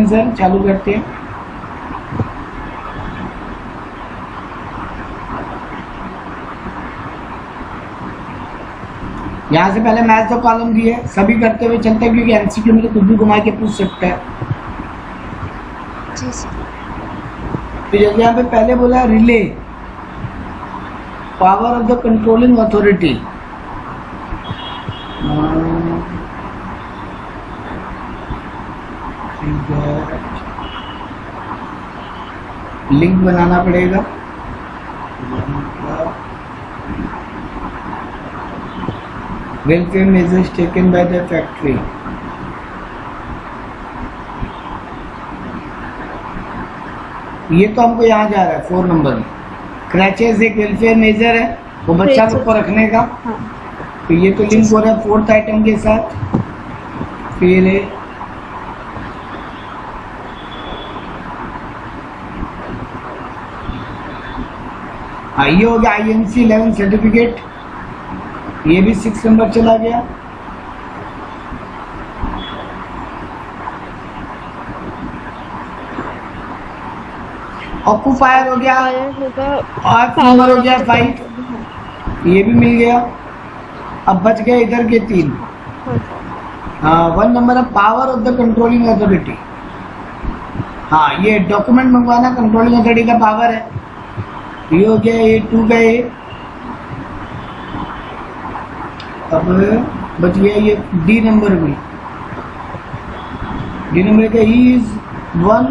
Sir, चालू करते हैं। यहाँ से पहले मैच द कॉलम दी है, सभी करते हुए चलते हैं क्योंकि एमसीक्यू में तो कुछ भी घुमा के पूछ सकता है। जी सर। तो जैसे यहाँ पे पहले बोला relay, power of the controlling authority. Link बनाना पड़ेगा। Welfare measures taken by the factory. ये तो हमको यहाँ जा रहा है 4 नंबर में। क्रैचेस एक वेलफेयर मेजर है, वो बच्चा लोग को रखने का। हाँ। तो ये तो लिंक हो रहा है 4th आइटम के साथ। फिर ये हो गया INC 11 सर्टिफिकेट, ये भी 6 नंबर चला गया। ऑक्यूपायर हो गया, और नंबर हो गया 5, ये भी मिल गया। अब बच गए इधर के 3। हाँ, 1 नंबर है power of the controlling authority. हाँ, ये डॉक्यूमेंट मंगवाना कंट्रोलिंग अथॉरिटी का पावर है। ये हो गया, ये 2 का ये। अब बच गया ये डी नंबर भी। डी नंबर का ही is 1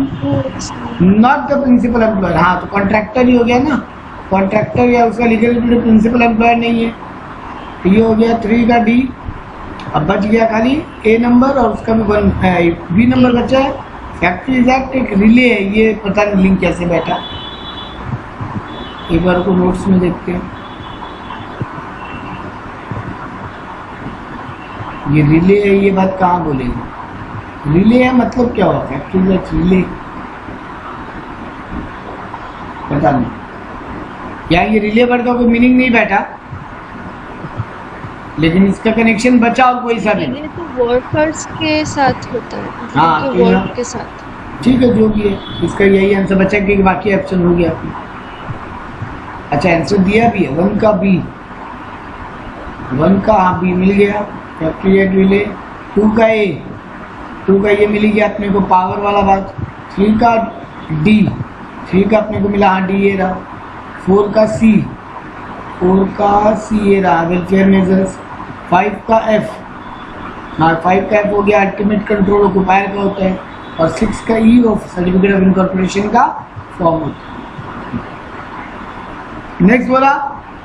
not the principal employer. हाँ, तो कॉन्ट्रैक्टर ही हो गया ना, कॉन्ट्रैक्टर या उसका लीगल प्रिंसिपल एम्प्लॉयर नहीं है। तो ये हो गया 3 का डी। अब बच गया खाली ए नंबर और उसका भी बी नंबर बचा है। फैक्ट्री एक्ट एक रिले है, ये पता नहीं लिंक कैसे बैठा, एक बार को नोट्स में देखते हैं। ये रिले है, ये बात कहाँ बोलेंगे? रिले है मतलब क्या होता है? फैक्ट्री एक्ट रिले पता नहीं, या ये रिले वर्ड का कोई मीनिंग नहीं बैठा, लेकिन इसका कनेक्शन बचा और कोई सा नहीं। ये तो वर्कर्स के साथ होता है। हाँ, तो वर्क के साथ। ठीक है, जो भी है इसका यही आंसर बचा कि बाकी ऑप्शन हो गया। अच्छा, आंसर दिया भी है 1 का बी, 1 का हाँ बी मिल गया। Factory act relay. 2 का ए, 2 का ये मिल गया अपने को पावर वाला बात। 3 का डी, 3 का अपने को मिला हाँ डी ये रहा। 4 का सी, 4 का सी ये रहा वेलफेयर मेजर्स। 5 का एफ, हाँ 5 का एफ हो गया अल्टीमेट कंट्रोल ऑक्यूपायर का होता है। और 6 का E of certificate of incorporation का फॉर्म होता है। नेक्स्ट बोला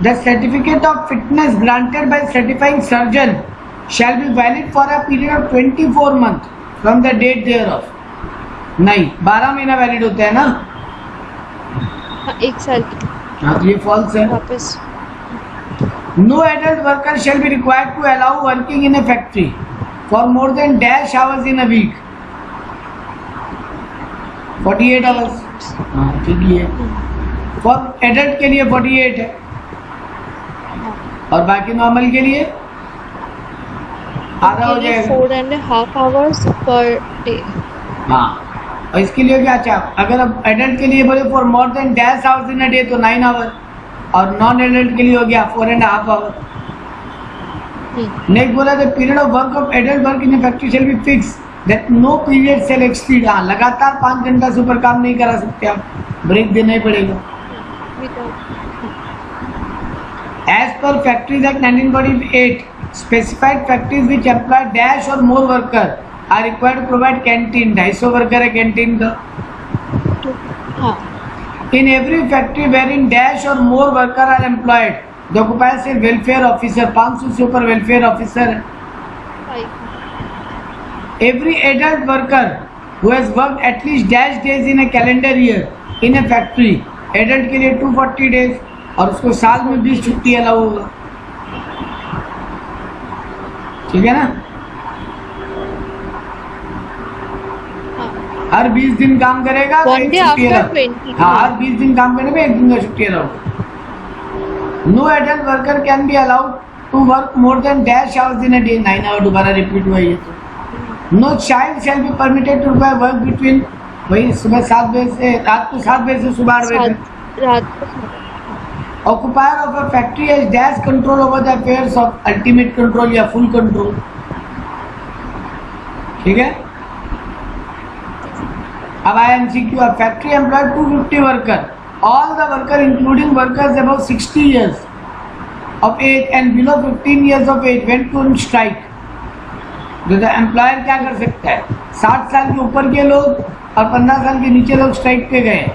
the certificate of fitness granted by certifying surgeon shall be valid for a period of 24 month from the date thereof. नहीं, 12 महीना वैलिड होता है ना। हाँ, 1 साल की। हाँ, तो ये फॉल्स है। वापस no adult worker shall be required to allow working in a factory for more than dash hours in a week. 48 hours. हाँ, ठीक ही है। फॉर एडल्ट के लिए 48 है और बाकी नॉर्मल के लिए आधा हो जाएगा। 4.5 आवर्स पर डे। हाँ, और इसके लिए क्या अच्छा, अगर अब एडल्ट के लिए बोले for more than dash hours in a day तो 9 आवर, और नॉन एडल्ट के लिए हो गया 4.5 आवर। नेक्स्ट बोला the period of work of adult work in a factory shall be fix that no period shall exceed. हाँ, लगातार 5 घंटा से ऊपर काम नहीं करा सकते आप, ब्रेक देना ही पड़ेगा। As per Factories Act 1948, specified factories which employ dash or more worker are required to provide canteen। 250 worker है कैंटीन का। हाँ। In every factory wherein dash or more worker are employed, the occupier से welfare officer, 500 से ऊपर welfare officer है। Every adult worker who has worked at least dash days in a calendar year in a factory, adult के लिए 240 days और उसको साल में 20 छुट्टी अलाउ होगा। ठीक है ना। हर 20 दिन काम करेगा तो एक छुट्टी अलाउ। हाँ, हर 20 दिन काम करने में 1 दिन का छुट्टी allow. No adult worker can be allowed to work more than dash hours in a day. 9 hour दोबारा रिपीट हुआ ये तो। No child shall be permitted to work between, वही सुबह 7 बजे से रात को 7 बजे से सुबह 8 बजे तक। रात को occupier of a factory has dash control over the affairs of ultimate control या फुल कंट्रोल। ठीक है। अब आई MCQ, a factory employ 250 worker, all the worker including workers above 60 years of age and below 15 years of age went to on strike। तो employer क्या कर सकता है, 60 साल के ऊपर के लोग और 15 साल के नीचे लोग स्ट्राइक पे गए।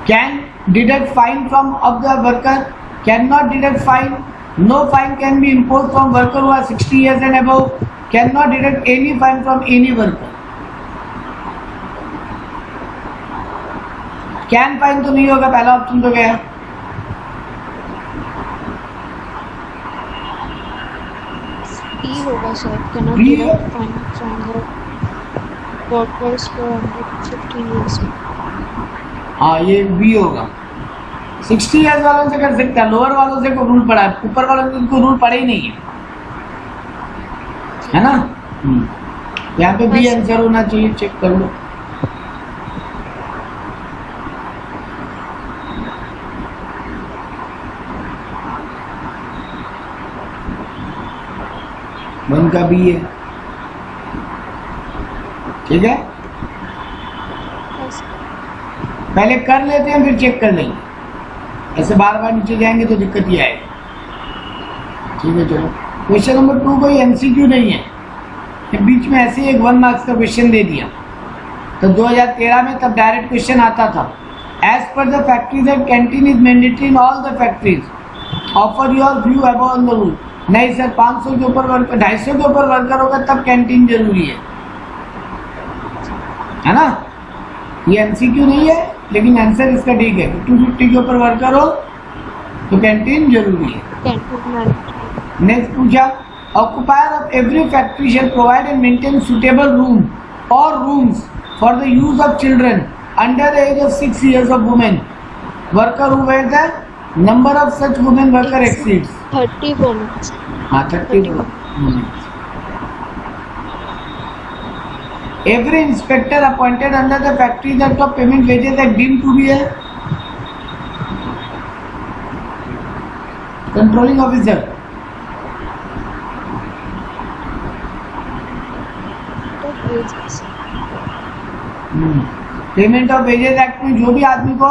Can deduct fine from of the worker, can not deduct fine, no fine can be impose from worker who are 60 years and above, can not deduct any fine from any worker. Can fine तो नहीं होगा, पहला option तो गया। B होगा शायद, can not B deduct fine from the workers for under 15 years। हाँ ये बी होगा। 60 years वालों से कर सकता है, लोअर वालों से कोई रूल पड़ा है, ऊपर वालों से कोई रूल पड़े ही नहीं है ना। यहाँ पे बी आंसर होना चाहिए, चेक कर लो। वन का बी है। ठीक है, पहले कर लेते हैं फिर चेक कर लेंगे, ऐसे बार बार नीचे जाएंगे तो दिक्कत ही आएगी। ठीक है चलो, क्वेश्चन नंबर 2 कोई एमसीक्यू नहीं है, बीच में ऐसे ही एक 1 मार्क्स का क्वेश्चन दे दिया। तो 2013 में तब डायरेक्ट क्वेश्चन आता था, as per the factories and canteen is mandatory in all the factories, offer your view about the rule. नहीं सर, 500 के ऊपर वर्कर, 250 के ऊपर वर्कर होगा तब कैंटीन जरूरी है ना। ये एमसीक्यू नहीं है लेकिन आंसर इसका ठीक है, 250 के ऊपर वर्कर हो तो कैंटीन जरूरी है। नेक्स्ट पूछा, occupier of every factory shall provide and maintain suitable room और rooms for the use of children under the age of 6 years of women worker who were the number of such women worker exceeds 30 women। हाँ 30 women। Every inspector appointed under the Factories Act of Payment Wages are deemed to be a controlling officer। Payment of wages act में जो भी आदमी को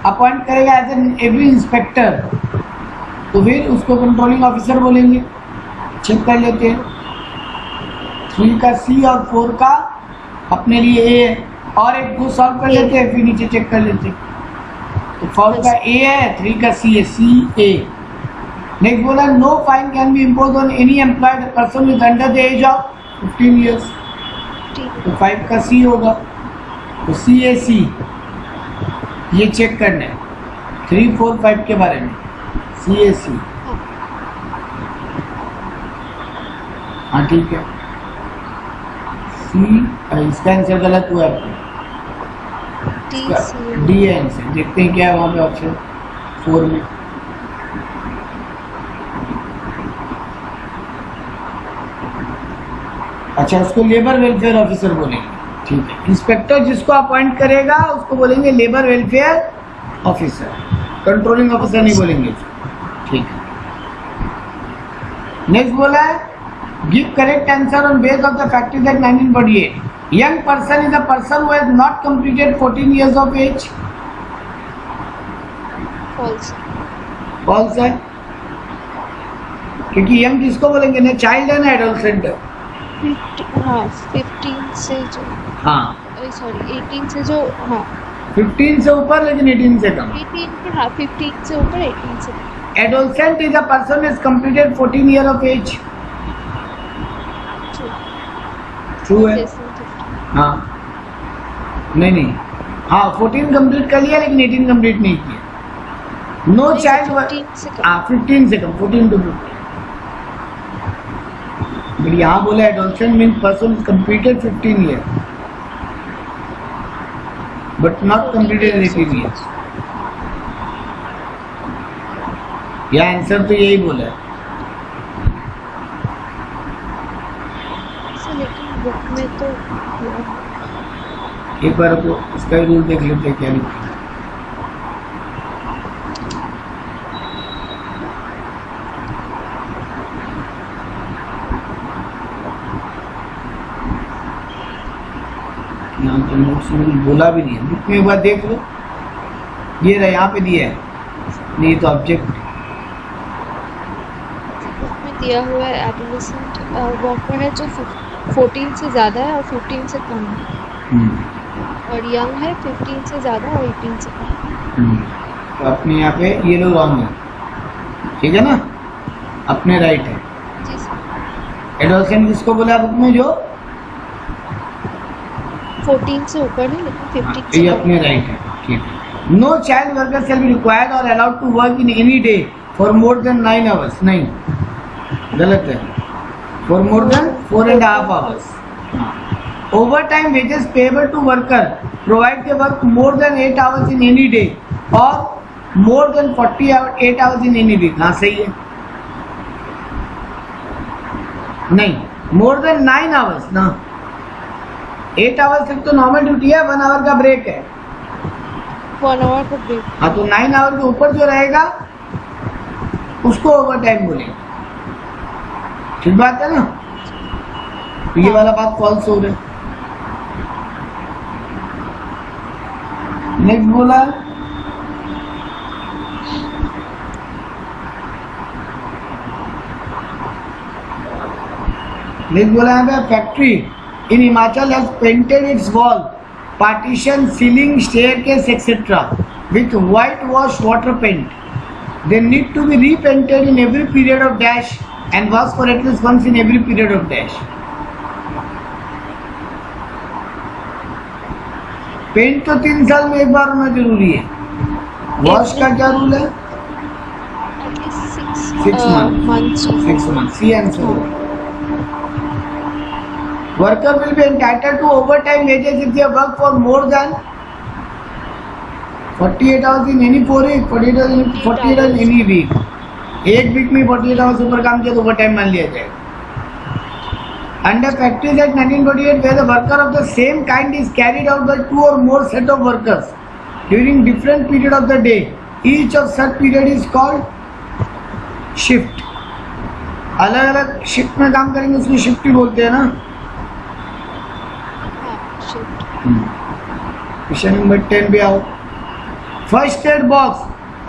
appoint करेगा as an every inspector तो फिर उसको कंट्रोलिंग ऑफिसर बोलेंगे। चेक कर लेते हैं, 3 का सी और 4 का अपने लिए ए है, और एक दो सॉल्व कर लेते हैं फिर नीचे चेक कर लेते हैं। तो 4 का ए है, 3 का सी है, सी ए। नेक्स्ट बोला, no fine can be impose on any employed person with under the age of 15 years। तो 5 का सी होगा, तो सी ए सी ये चेक करना है 3, 4, 5 के बारे में, सी ए सी। हाँ ठीक है, सी इसका आंसर गलत हुआ है, डी है आंसर। देखते हैं क्या है वहाँ पे ऑप्शन 4 में। अच्छा, उसको लेबर वेलफेयर ऑफिसर बोलेंगे। ठीक है, इंस्पेक्टर जिसको अपॉइंट करेगा उसको बोलेंगे labour welfare officer, controlling officer नहीं बोलेंगे उसको। ठीक है, नेक्स्ट बोला है, give correct answer on base of the factories act 1948। Young person is a person who has not completed 14 years of age। False. False है, क्योंकि यंग किसको बोलेंगे ना, चाइल्ड है ना एडोलसेंट है। हाँ 15 से जो, हाँ सॉरी 18 से जो, हाँ 15 से ऊपर लेकिन 18 से कम। 18 हाँ 15 से ऊपर 18 से कम। Adolescent is a person is completed 14 years of age। True है। हाँ नहीं, हाँ 14 कंप्लीट कर लिया लेकिन 18 कंप्लीट नहीं किया। नो चाइल्ड, हाँ 15 से कम, 14 to 15। बट यहाँ बोला adolescent mean person completed 15 years but not completed 18 years। यह आंसर तो यही बोला है। बुक में तो एक बार को इसका ही रूल देख लेते हैं क्या लिखा है। यहाँ तो नोट्स में बोला भी नहीं है, बुक में एक बार देख लो। ये रहा, यहाँ पे दिया है नहीं तो ऑब्जेक्ट बुक में दिया हुआ है एडोलेसेंट वॉकर है जो 14 से ज़्यादा है और 15 से कम है, और यंग है 15 से ज़्यादा और 18 से कम। तो अपने यहाँ पे ये लोग रॉन्ग है, ठीक है ना, अपने राइट है। जी सर। एडोलेसेंट किसको बोला बुक में, जो 14 से ऊपर है लेकिन 15 ये से अपने कम। राइट है, ठीक है। No child worker shall be required और allowed to work in any day for more than 9 hours. नहीं, गलत है, for more than 4.5 hours. Over time wages payable to worker provide they work more than 8 hours in any day और more than 48 hours in any week. हाँ सही है। नहीं, मोर than 9 hours ना, 8 hours सिर्फ तो नॉर्मल ड्यूटी है, 1 आवर का ब्रेक है। 1 आवर का ब्रेक। हाँ, तो 9 आवर के ऊपर जो रहेगा उसको ओवर टाइम बोलेंगे, ठीक बात है ना। तो ये वाला बात फॉल्स हो रहा है। नेक्स्ट बोला है factory in Himachal has painted it's wall, partition, ceiling, staircase, etc. with whitewash water paint. They need to be repainted in every period of dash and wash for at least once in every period of dash. Paint तो 3 साल में एक बार होना जरूरी है। Wash का क्या rule है? At least 6 months. 6 months. C answer. Worker will be entitled to overtime wages if they work for more than 48 hours in any 4 week, 48 hours in any week. एक वीक में 48 आवर्स ऊपर काम किया तो overtime मान लिया जाएगा। Under Factories Act 1948, where the worker of the same kind is carried out by 2 or more set of workers during different period of the day, each of such period is called shift. अलग अलग shift में काम करेंगे उसको shift ही बोलते हैं ना। Question number 10 पे आओ। फर्स्ट एड बॉक्स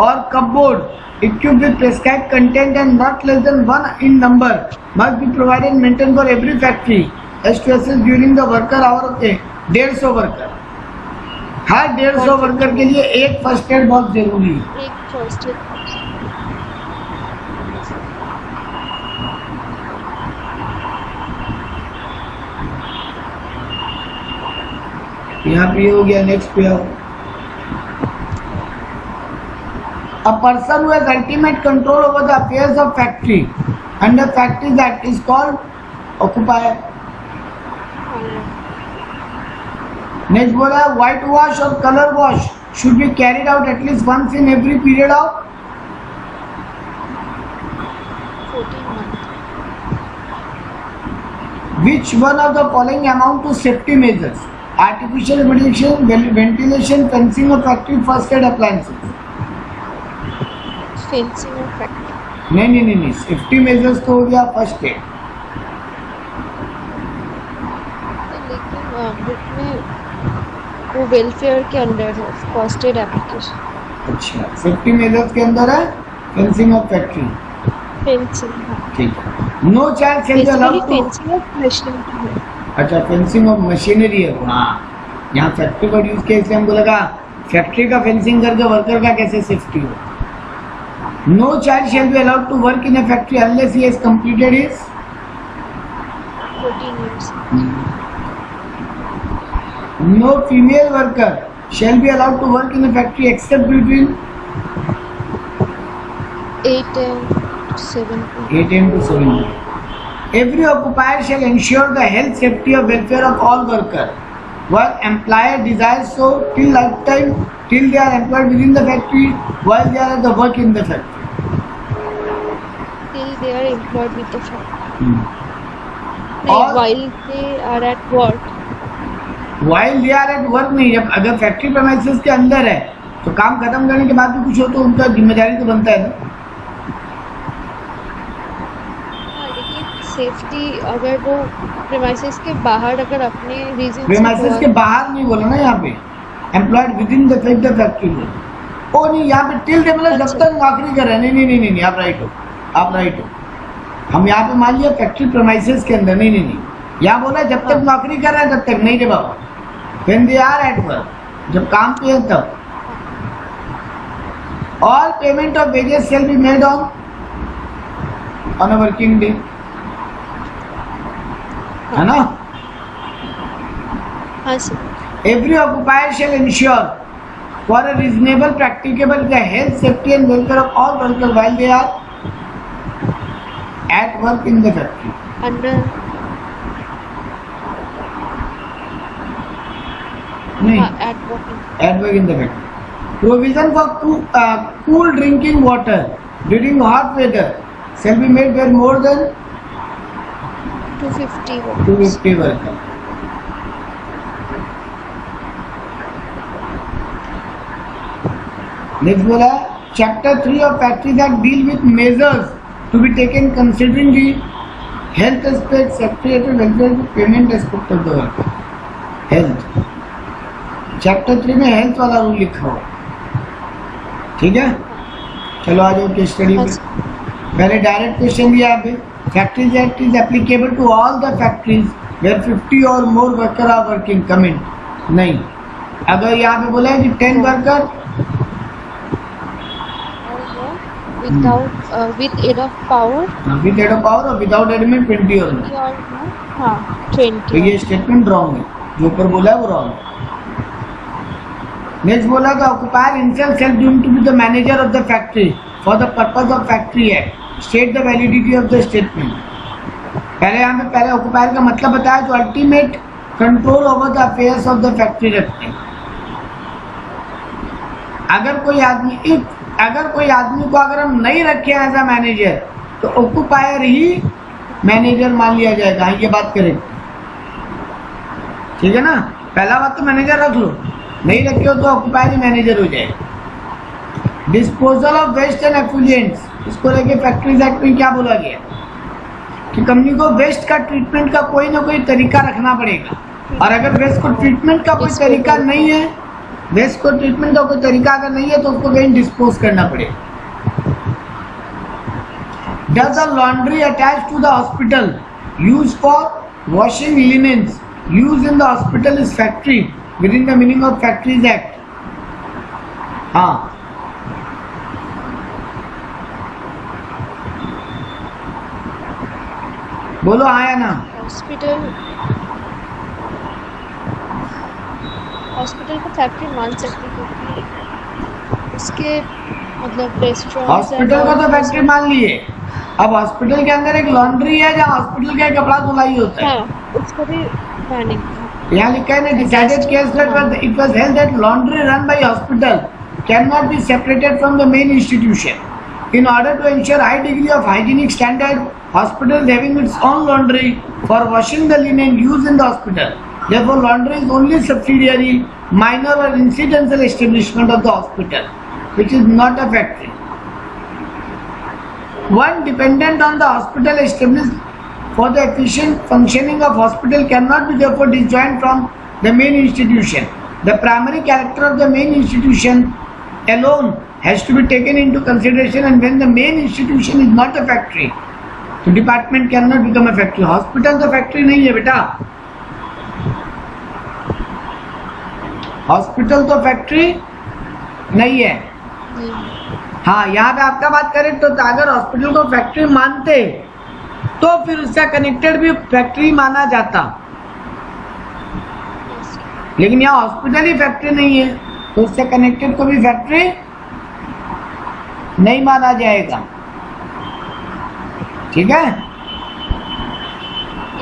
और cupboard equipped with prescribed content and not less than 1 in number must be provided and maintained for every factory as to assist during the worker hour of 150 worker. Her 150 worker के लिए एक first aid box जरूरी है। एक first aid box. यहाँ पे हो गया। नेक्स्ट पे आओ। A person who has ultimate control over the affairs of factory under Factories Act is called occupier. Next बोला white wash और color wash should be carried out at least once in every period of 14 months. which one of the following amount to safety measures? Artificial ventilation, fencing of factory, first aid appliances. Fencing और factory. नहीं, safety measures तो हो गया first aid. लेकिन book में वो welfare के under है, फर्स्ट एड एप्लीकेशन। अच्छा, सेफ्टी मेजर्स के अंदर है फेंसिंग ऑफ फैक्ट्री। फेंसिंग, ठीक है। No child shall be allowed to. Fencing of machinery है। अच्छा, फेंसिंग ऑफ मशीनरी है। हाँ, यहाँ फैक्ट्री का यूज किया इसलिए हमको लगा फैक्ट्री का फेंसिंग करके वर्कर का कैसे सेफ्टी हो। No child shall be allowed to work in a factory unless he has completed his 14 years. No female worker shall be allowed to work in a factory except between 8 AM to 7 PM. 8 AM to 7 PM. Every occupier shall ensure the health, safety, or welfare of all workers. While employer desires so till lifetime, till they are employed within the factory, while they are at the work in the factory. Till they are employed with the factory. और while they are at work. while they are at work नहीं, जब अगर factory premises के अंदर है तो काम खत्म करने के बाद भी कुछ हो तो उनका जिम्मेदारी तो बनता है ना। हाँ, लेकिन सेफ्टी अगर वो प्रेमाइसेस के बाहर अगर अपने रीजन प्रेमाइसेस के बाहर नहीं बोला ना यहाँ पे, employed with in the factory में। ओ नहीं, यहाँ पे टिल दे मतलब जब तक नौकरी कर रहे हैं। नहीं, आप राइट हो, आप राइट हो। हम यहाँ पे मान लिया फैक्ट्री प्रेमाइसेस के अंदर, नहीं, यहाँ बोला जब तक नौकरी कर रहे हैं तब तक नहीं रे बाबा। When they are at work, जब काम पे है तब। All payment of wages shall be made on a working day, है ना? हाँ sir. Every occupier shall ensure for a reasonable, practicable the health, safety and welfare of all workers while they are at work in the factory. Under नहीं, at work. at work in the factory. Provision for cool drinking water during hot weather shall be made where more than 250 250 workers. Next बोला Chapter 3 of Factories Act deal with measures to be taken considering the health aspect, safety and welfare, payment aspect of the work. Health. Chapter 3 में health वाला rule लिखा हुआ, ठीक है। चलो आ जाओ case study पे। पहले डायरेक्ट क्वेश्चन दिया पे, factories act is applicable to all the factories where 50 or more worker are working. Comment नहीं। अगर यहाँ पे बोला है कि 10 worker without with enough power, with aid of power or without admit 20 or more, हाँ तो 20। ये स्टेटमेंट रॉन्ग है, जो ऊपर बोला है वो रॉन्ग है। नेक्स्ट बोला कि occupier himself shall deem to be the manager of the factory for the purpose of factory act, state the validity of the statement. पहले ऑक्युपायर का मतलब बताया, जो ultimate control over the affairs of the factory रखते हैं। अगर कोई आदमी को अगर हम नहीं रखे एज अ मैनेजर तो ऑक्युपायर ही मैनेजर मान लिया जाएगा। ये बात करें, ठीक है ना। पहला बात तो मैनेजर रख लो, नहीं रखे हो तो ऑक्युपायर ही मैनेजर हो जाएगा। Disposal of waste and effluents, इसको लेके फैक्ट्रीज एक्ट में क्या बोला गया कि कंपनी को वेस्ट का ट्रीटमेंट का कोई ना कोई तरीका रखना पड़ेगा, और अगर वेस्ट को ट्रीटमेंट का कोई तरीका नहीं है, वेस्ट को ट्रीटमेंट का कोई तरीका अगर नहीं है तो उसको कहीं डिस्पोज करना पड़ेगा। Does the laundry attached to the hospital used for washing linens used in the hospital is factory within the meaning of Factories Act? हाँ, बोलो हाँ या ना। हॉस्पिटल को फैक्ट्री मान सकती क्योंकि उसके मतलब रेस्टोरेंट। हॉस्पिटल को तो फैक्ट्री मान लिए। अब हॉस्पिटल के अंदर एक लॉन्ड्री है जहाँ हॉस्पिटल का कपड़ा धुलाई होता है, उसको भी मानेंगे। यहाँ लिखा है ना, decided case that it was held that laundry run by hospital can not be separated from the main institution in order to ensure high degree of hygienic standard. Hospital is having its own laundry for washing the linen used in the hospital. Therefore, laundry is only subsidiary, minor or incidental establishment of the hospital, which is not a factory. One dependent on the hospital established for the efficient functioning of hospital cannot be therefore disjoined from the main institution. The primary character of the main institution alone has to be taken into consideration, and when the main institution is not a factory, the department cannot become a factory. Hospital तो factory नहीं है बेटा, hospital तो factory नहीं है। हाँ, यहाँ पे आपका बात करें तो अगर हॉस्पिटल को फैक्ट्री मानते तो फिर उससे कनेक्टेड भी फैक्ट्री माना जाता, लेकिन यहाँ हॉस्पिटल ही फैक्ट्री नहीं है तो उससे कनेक्टेड को भी फैक्ट्री नहीं माना जाएगा, ठीक है।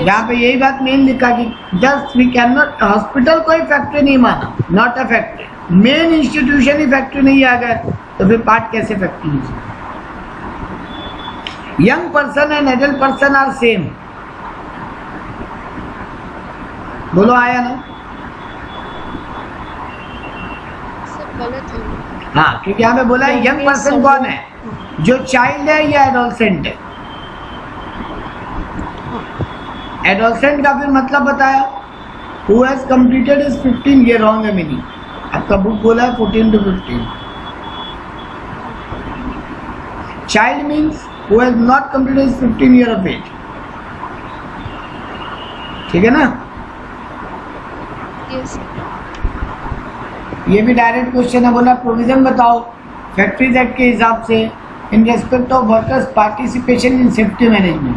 यहाँ पे यही बात मेन लिखा कि just we can not, hospital कोई फैक्ट्री नहीं माना, not a factory. Main institution ही फैक्ट्री नहीं आ गए तो फिर पार्ट कैसे factory? Young person and adult person are same. बोलो आया ना? सब गलत है। हाँ, क्योंकि यहाँ पे बोला है यंग पर्सन कौन है, जो चाइल्ड है या एडोलसेंट है। एडोलसेंट का फिर मतलब बताया, हु हैज कंप्लीटेड इज 15 ये रॉन्ग है मीनिंग। आपका बुक बोला है 14 to 15। Child means who has not completed is 15 year of age. ठीक है ना? यस ये भी डायरेक्ट क्वेश्चन है, बोला प्रोविजन बताओ फैक्ट्रीज एक्ट के हिसाब से इन respect of workers participation in safety management.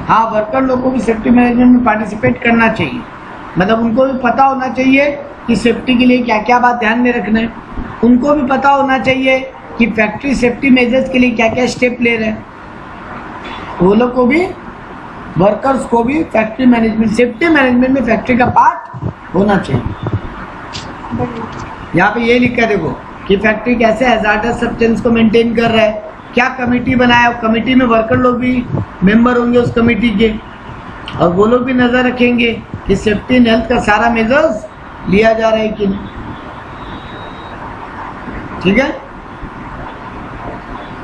हाँ, वर्कर लोग को भी सेफ्टी मैनेजमेंट में पार्टिसिपेट करना चाहिए, मतलब उनको भी पता होना चाहिए कि सेफ्टी के लिए क्या क्या बात ध्यान में रखना है। उनको भी पता होना चाहिए कि फैक्ट्री सेफ्टी मेजर्स के लिए क्या क्या स्टेप ले रहे हैं। वो लोग को भी, वर्कर्स को भी फैक्ट्री मैनेजमेंट, सेफ्टी मैनेजमेंट में फैक्ट्री का पार्ट होना चाहिए। यहाँ पे ये लिखा देखो कि फैक्ट्री कैसे हैजार्डस सब्सटेंस को मेंटेन कर रहा है, क्या कमेटी बनाया, कमेटी में वर्कर लोग भी मेंबर होंगे उस कमेटी के, और वो लोग भी नजर रखेंगे कि सेफ्टी एंड हेल्थ का सारा मेजर्स लिया जा रहा है कि नहीं। ठीक है?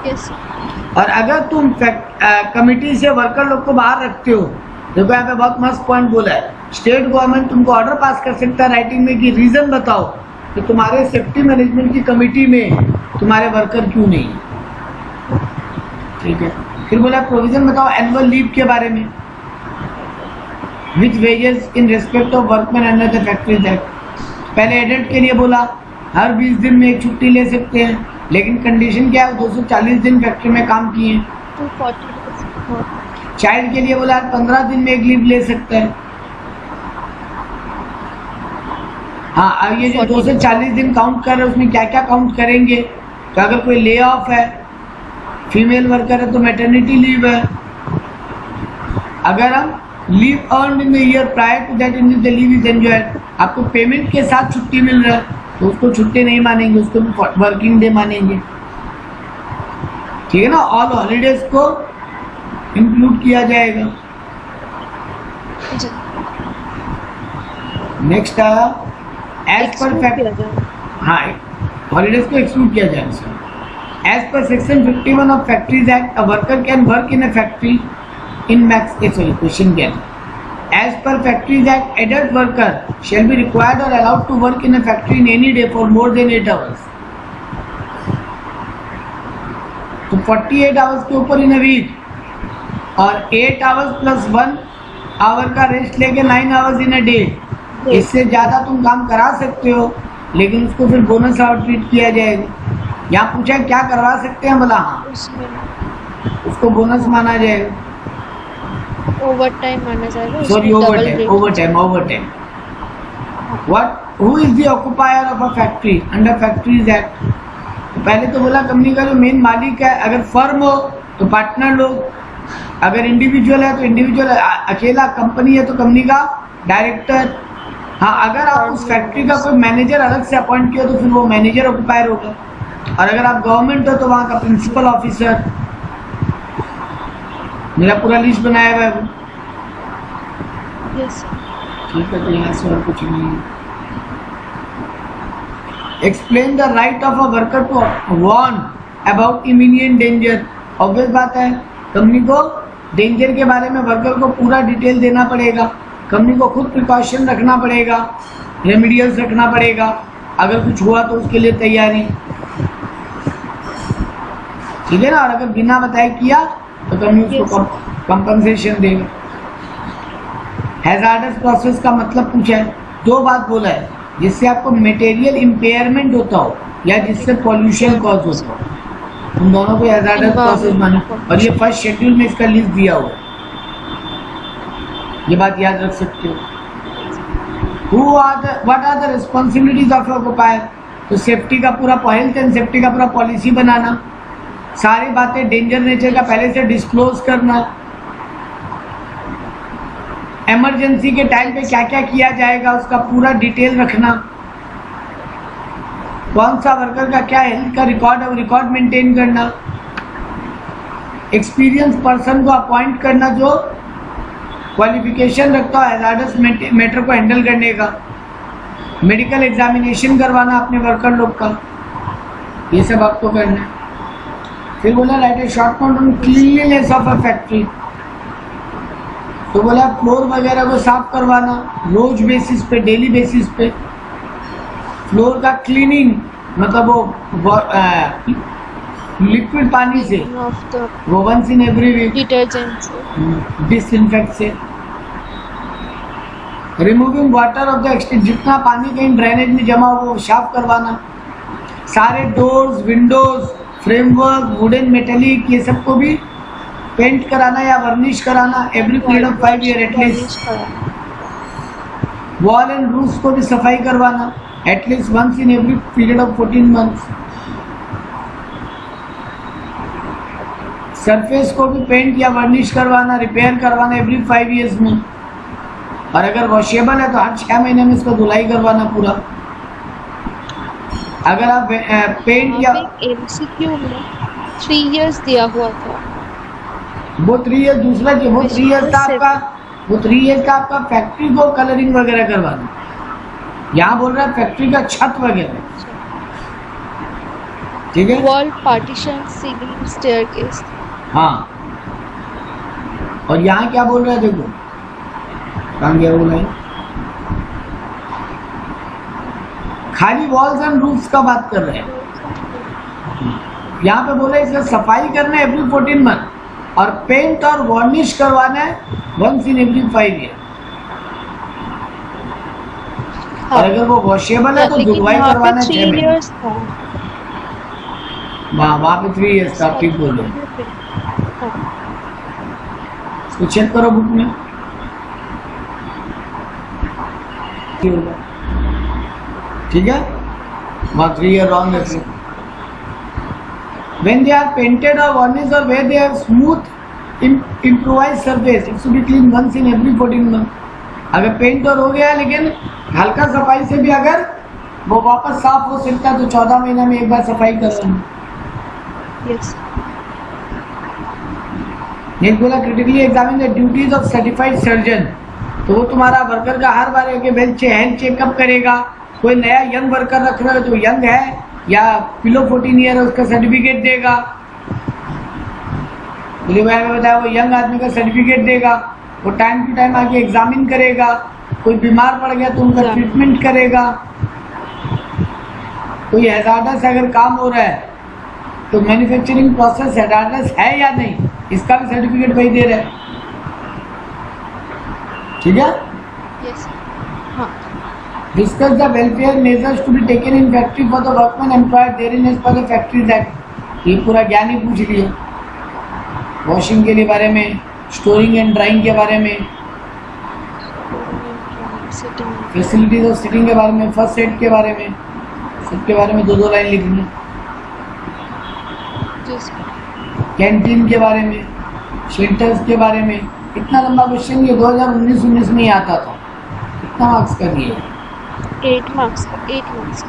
यस और अगर तुम कमेटी से वर्कर लोग को बाहर रखते हो, देखो यहाँ पे बहुत मस्त पॉइंट बोला है, स्टेट गवर्नमेंट तुमको ऑर्डर पास कर सकता है राइटिंग में कि रीजन बताओ कि तुम्हारे सेफ्टी मैनेजमेंट की कमेटी में तुम्हारे वर्कर क्यों नहीं। ठीक है? फिर बोला प्रोविजन बताओ एनुअल लीव के बारे में, which wages in respect of workman under the factories act. पहले एडेड के लिए बोला हर 20 दिन में एक छुट्टी ले सकते हैं, लेकिन कंडीशन क्या है, 240 दिन फैक्ट्री में काम किए। 240। चाइल्ड के लिए बोला 15 दिन में एक लीव ले सकते हैं। हाँ, अब ये जो 240 दिन काउंट कर रहे हैं उसमें क्या क्या काउंट करेंगे, तो अगर कोई ले ऑफ है, फीमेल वर्कर है तो मैटरनिटी लीव है। अगर हम leave earn in the year prior to that in the leave is enjoyed, आपको पेमेंट के साथ छुट्टी मिल रहा है तो उसको छुट्टी नहीं मानेंगे, उसको भी वर्किंग डे मानेंगे। ठीक है ना? ऑल हॉलीडेज को इंक्लूड किया जाएगा। नेक्स्ट आया एज पर फैक्ट, हाँ हॉलीडेज को एक्सक्लूड किया जाएगा। As per section 51 of factories act, a worker can work in a factory in max question again. As per Factories Act, adult worker shall be required or allowed to work in a factory in any day for more than 8 hours. तो 48 hours के ऊपर इन a week और 8 hours plus 1 our का rest लेके 9 hours in a day. इससे ज़्यादा तुम काम करा सकते हो, लेकिन उसको फिर बोनस आवर ट्रीट किया जाएगा। यहाँ पूछा क्या करवा सकते हैं, बोला हाँ उसको बोनस माना जाएगा। ओवर टाइम माना जाएगा। Sorry over time. What, who is the occupier of a factory under factories act. पहले तो बोला कंपनी का जो मेन मालिक है, अगर फर्म हो तो पार्टनर लोग, अगर इंडिविजुअल है तो इंडिविजुअल, अकेला कंपनी है तो कंपनी का डायरेक्टर। हाँ, अगर आप उस फैक्ट्री का कोई मैनेजर अलग से अपॉइंट किया तो फिर वो मैनेजर ऑक्युपायर होगा, और अगर आप गवर्नमेंट हो तो वहाँ का प्रिंसिपल ऑफिसर। मेरा पूरा लिस्ट बनाया हुआ है। यस ठीक है, तो यहाँ से और कुछ नहीं है। Explain the right of a worker to warn about immediate danger. Obvious बात है, कंपनी को डेंजर के बारे में वर्कर को पूरा डिटेल देना पड़ेगा, कंपनी को खुद प्रिकॉशन रखना पड़ेगा, रेमिडियल्स रखना पड़ेगा, अगर कुछ हुआ तो उसके लिए तैयारी। ठीक है ना? और अगर बिना बताए किया तो कंपनी उसको कंपनसेशन देगा। हैजार्डस प्रोसेस का मतलब पूछा है, दो बात बोला है, जिससे आपको मटेरियल इम्पेयरमेंट होता हो या जिससे पॉल्यूशन कॉज होता हो, उन दोनों को हैजार्डस प्रोसेस माने। और ये फर्स्ट शेड्यूल में इसका लिस्ट दिया हुआ, ये बात याद रख सकते हो। What are the responsibilities of occupier. तो सेफ्टी का पूरा, हेल्थ एंड सेफ्टी का पूरा पॉलिसी बनाना, सारी बातें डेंजर नेचर का पहले से डिस्क्लोज करना, इमरजेंसी के टाइम पे क्या क्या किया जाएगा उसका पूरा डिटेल रखना, कौन सा वर्कर का क्या हेल्थ का रिकॉर्ड है वो रिकॉर्ड मेंटेन करना, एक्सपीरियंस पर्सन को अपॉइंट करना जो क्वालिफिकेशन रखता हो हैजार्डस मैटर को हैंडल करने का, मेडिकल एग्जामिनेशन करवाना अपने वर्कर लोग का, ये सब आपको करना है। फिर बोला write a short note on cleanliness of a factory, तो बोला फ्लोर वगैरह को साफ करवाना रोज बेसिस पे, डेली बेसिस पे। फ्लोर का क्लीनिंग मतलब वो लिक्विड पानी से, ऑफ द वो once in every week, detergent से, डिसइंफेक्ट से। Removing water of the extent, जितना पानी कहीं ड्रेनेज में जमा हो वो साफ करवाना। सारे doors, windows, framework, wooden, metallic, ये सबको भी पेंट कराना या वर्निश कराना every period of 5 year at least. Wall and roof को भी सफाई करवाना at least once in every period of 14 months. Surface को भी पेंट या वर्निश करवाना, रिपेयर करवाना एवरी 5 ईयर्स में। और अगर वॉशेबल है तो हर 6 महीने में इसको धुलाई करवाना पूरा। अगर आप पेंट या एमसीक्यू में 3 इयर्स दिया हुआ था, वो 3 ईयर दूसरा जो वो 3 ईयर का आपका, वो 3 ईयर का आपका फैक्ट्री को कलरिंग वगैरह करवाना। यहाँ बोल रहा है फैक्ट्री का छत वगैरह, ठीक है। Wall, partition, ceiling, staircase. हाँ, और यहाँ क्या बोल रहा है देखो, कहाँ गया वो लाइन, खाली वॉल्स एंड रूफ्स का बात कर रहे हैं। यहाँ पे बोला इसका सफाई करना है एवरी 14 मंथ और पेंट और वार्निश करवाना है वंस इन एवरी 5 ईयर। और अगर वो वॉशेबल है तो धुलवाई करवाना है 6 महीने। वहाँ पे 3 इयर्स था, ठीक बोल रहे हो। इसको चेक करो बुक में, ठीक है। वहाँ 3 ईयर रॉन्ग है। When they are painted or varnished or where they have smooth improvised surface, it should be cleaned once in every 14 months. अगर पेंट और हो गया लेकिन हल्का सफाई से भी अगर वो वापस साफ हो सकता है तो 14 महीने में एक बार सफाई करवाना। Yes. नेक्स्ट बोला critically examine the duties of certified surgeon, तो वो तुम्हारा वर्कर का हर बार एक हेल्थ चेकअप करेगा। कोई नया यंग वर्कर रख रहा है तो यंग है या बिलो 14 ईयर है उसका सर्टिफिकेट देगा। बोले भाई मैं बताया वो यंग आदमी का सर्टिफिकेट देगा, वो टाइम टू टाइम आके एग्जामिन करेगा। कोई बीमार पड़ गया तो उनका ट्रीटमेंट करेगा। कोई हैजार्डस अगर काम हो रहा है तो मैन्युफैक्चरिंग प्रोसेस हैजार्डस है या नहीं इसका भी सर्टिफिकेट वही दे रहा है, ठीक है। Yes. हाँ. Discuss the welfare measures to be taken in factory for the workmen employed therein as per the factories act। ये पूरा ज्ञान ही पूछ लिया, वॉशिंग के लिए बारे में, स्टोरिंग एंड ड्राइंग के बारे में, फैसिलिटीज ऑफ सिटिंग के बारे में, फर्स्ट एड के बारे में, सबके बारे में 2-2 लाइन लिखनी है। कैंटीन के बारे में, शेल्टर्स के बारे में। इतना लंबा क्वेश्चन ये 2019-19 में ही आता था। कितना मार्क्स का दिए? 8 मार्क्स का, 8 मार्क्स का।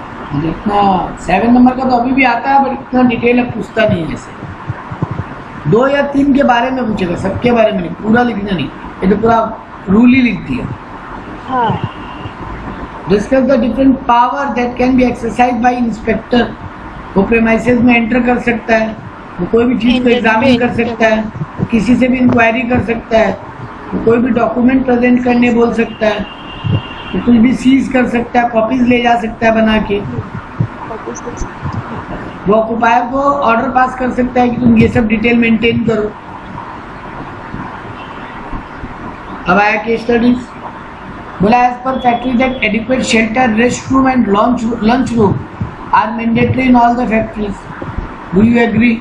इतना 7 नंबर का तो अभी भी आता है, बट इतना डिटेल अब पूछता नहीं है। जैसे 2 या 3 के बारे में पूछेगा, सबके बारे में नहीं, पूरा लिखना नहीं। ये तो पूरा रूल ही लिख दिया। हाँ. Discuss the different power that can be exercise by inspector. वो प्रेमाइसेस में एंटर कर सकता है, वो कोई भी चीज़ को एग्जामिन कर सकता है, वो किसी से भी इंक्वायरी कर सकता है, वो कोई भी डॉक्यूमेंट प्रेजेंट करने बोल सकता है, वो कुछ भी सीज कर सकता है, कॉपीज ले जा सकता है बना के। वो ऑक्यूपायर को ऑर्डर पास कर सकता है कि तुम ये सब डिटेल मेंटेन करो। अब आया केस स्टडीज। बोला as per factory that adequate shelter, rest room and lunch room are mandatory in all the factories. Do you agree?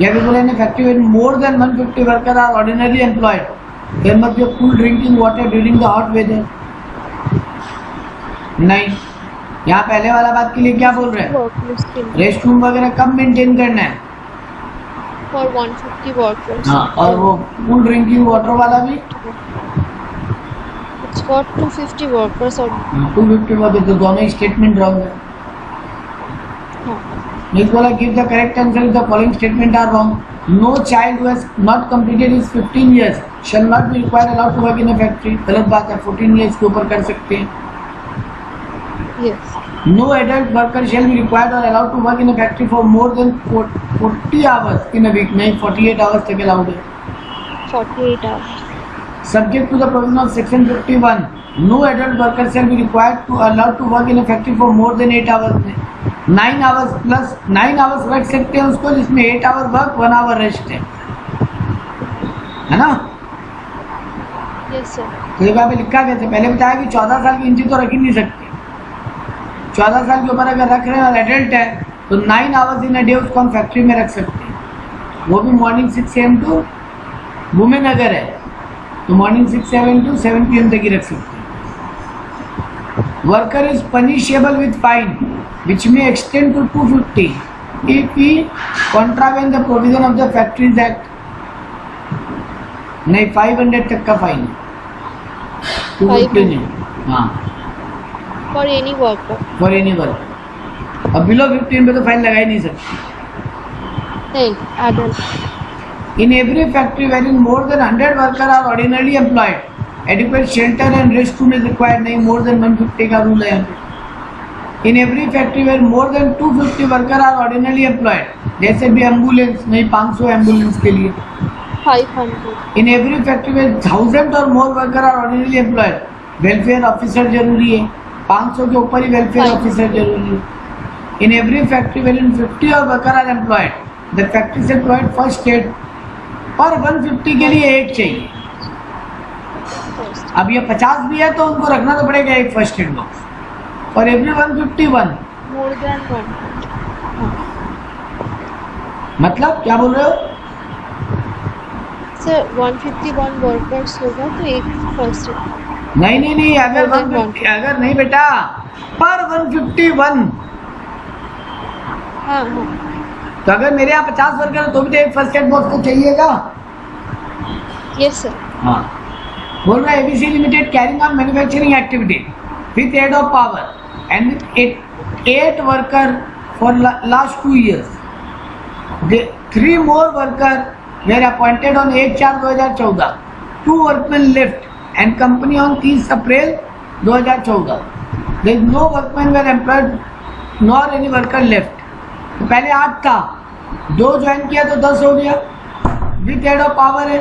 या भी बोले इन फैक्ट्री में more than 150 worker are ordinarily employed, there must be cool drinking water during the hot weather. नहीं, यहाँ पहले वाला बात के लिए क्या बोल रहे हैं? रेस्ट रूम वगैरह कब मेंटेन करना है? For 150 workers. हाँ, और वो कूल ड्रिंकिंग वाटर वाला भी It's for 250 workers or 250 वाले, तो दोनों स्टेटमेंट रॉन्ग है। नेक्स्ट वाला give the correct answer if the following statement are wrong. No child who has not completed his 15 years shall not be required allowed to work in a factory. गलत बात है, 14 years के ऊपर कर सकते हैं. Yes. No adult worker shall be required or allowed to work in a factory for more than 40 hours in a week. नहीं, 48 hours तक allowed है. 48 hours. Subject to the provision of section 51, no adult worker shall be required to allowed to work in a factory for more than 8 hours. 9 hours plus 9 hours रख सकते हैं उसको, जिसमें 8 hour work 1 hour rest है ना. Yes sir. तो ये पे लिखा गया था, पहले बताया कि 14 साल की नीचे तो रख ही नहीं सकते. 14 साल के ऊपर अगर रख रहे हैं और एडल्ट है तो 9 आवर्स इन अ डे उसको हम फैक्ट्री में रख सकते हैं. वो भी मॉर्निंग 6 AM टू वुमेन अगर है तो मॉर्निंग 6 AM टू 7 PM तक ही रख सकते हैं. Worker is punishable with fine which may extend to 250 if he contravene the provision of the factories act. नहीं, 500 तक का फाइन है, 250 नहीं. हाँ, For any worker. For any work. अब बिलो 15 पे तो फाइन लगा ही नहीं सकते. नहीं, adult. In every factory wherein more than 100 workers are ordinarily employed, adequate shelter and restroom is required. नहीं, more than 150 का रूल है यहाँ पे. In every factory where more than 250 workers are ordinarily employed, जैसे भी एम्बुलेंस, नहीं 500 ambulance के लिए. 500. In every factory where 1000 or more workers are ordinarily employed, welfare officer जरूरी है. 500 के ऊपर ही वेलफेयर ऑफिसर जरूरी है. In every factory wherein 50 or workers are employed, the factory से provide first aid. और 150 के लिए एक चाहिए. First. अब ये 50 भी है तो उनको रखना तो पड़ेगा एक फर्स्ट एड बॉक्स. और एवरी 151 More than 1. मतलब क्या बोल रहे हो? Sir, 151 workers होगा तो एक first aid. नहीं नहीं नहीं, अगर More than 150, अगर नहीं बेटा, पर 151. हाँ हाँ. तो अगर मेरे यहाँ 50 वर्कर है तो भी तो एक फर्स्ट एड बॉक्स तो चाहिएगा. Yes sir. हाँ, बोल रहा है ABC limited carrying on manufacturing activity with aid of power and 8 worker for last 2 years. 3 more worker were appointed on 8/4/2014. 2 workmen left and company on 30 April 2014. There is no workmen were employed nor any worker left. तो पहले 8 था, 2 join किया तो 10 हो गया. With aid of power है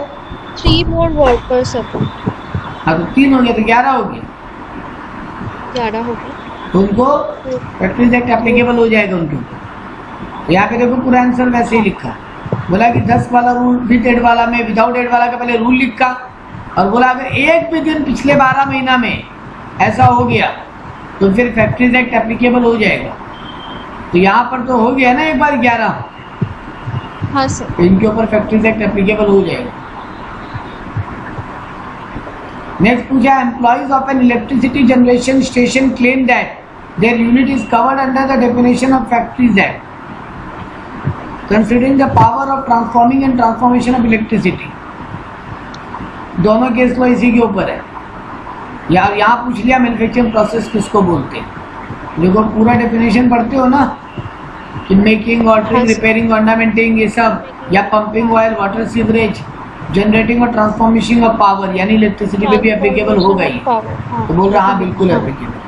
3 more workers appointed. हाँ, तो 3 हो गया तो 11 हो गया. 11 हो गए. तो उनको फैक्ट्रीज एक्ट एप्लीकेबल हो जाएगा उनके ऊपर. तो यहाँ पे देखो पूरा आंसर वैसे ही लिखा. बोला कि 10 वाला रूल विथ एड वाला में विदाउट एड वाला का पहले रूल लिखा और बोला अगर एक भी दिन पिछले 12 महीना में ऐसा हो गया तो फिर फैक्ट्रीज एक्ट एप्लीकेबल हो जाएगा. तो यहाँ पर तो हो गया ना एक बार 11, हाँ सर. तो इनके ऊपर फैक्ट्रीज एक्ट एप्लीकेबल हो जाएगा. नेक्स्ट पूछा, employees of an electricity generation station claim that their unit is covered under the definition of factories act considering the power of transforming and transformation of electricity. दोनों case लो इसी के ऊपर है. यार यहाँ पूछ लिया मैन्युफैक्चरिंग प्रोसेस किसको बोलते हैं. देखो पूरा डेफिनेशन पढ़ते हो ना कि मेकिंग, ऑल्टरिंग, रिपेयरिंग, ऑर्नामेंटिंग, ये सब, या pumping oil, water sewerage, generating और ट्रांसफॉर्मेशन ऑफ पावर, यानी इलेक्ट्रिसिटी पे भी एप्लीकेबल हो गई. तो बोल रहा हाँ बिल्कुल एप्लीकेबल.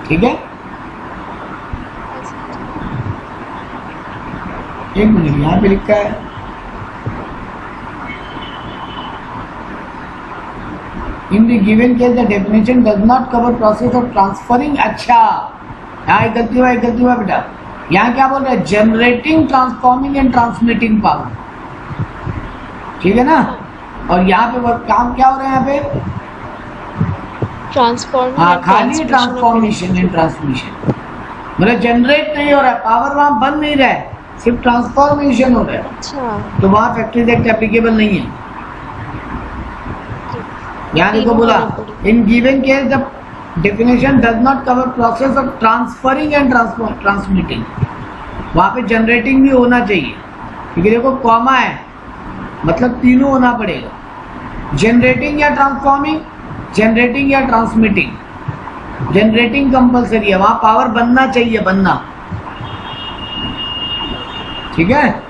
ठीक है, एक मिनट, यहाँ पे लिखा है in the given case the definition does not cover process of transferring. अच्छा, यहाँ एक गलती हुआ बेटा. यहाँ क्या बोल रहा है? Generating, transforming and transmitting power. ठीक है ना. और यहाँ पे काम क्या हो रहा है? यहाँ पे ट्रांसफॉर्मिंग. हाँ, खाली ट्रांसफॉर्मेशन एंड ट्रांसमिशन. मतलब जनरेट नहीं हो रहा है, पावर वहाँ बन नहीं रहा है, सिर्फ ट्रांसफॉर्मेशन हो रहा है. अच्छा. तो वहाँ फैक्ट्रीज एक्ट एप्लीकेबल नहीं है. यहाँ देखो बोला in given case the definition does not cover process of transferring and transmitting. वहाँ पे जनरेटिंग भी होना चाहिए क्योंकि देखो कॉमा है, मतलब तीनों होना पड़ेगा. जनरेटिंग या ट्रांसफॉर्मिंग, जनरेटिंग या ट्रांसमिटिंग. जनरेटिंग कंपलसरी है, वहाँ पावर बनना चाहिए, बनना. ठीक है.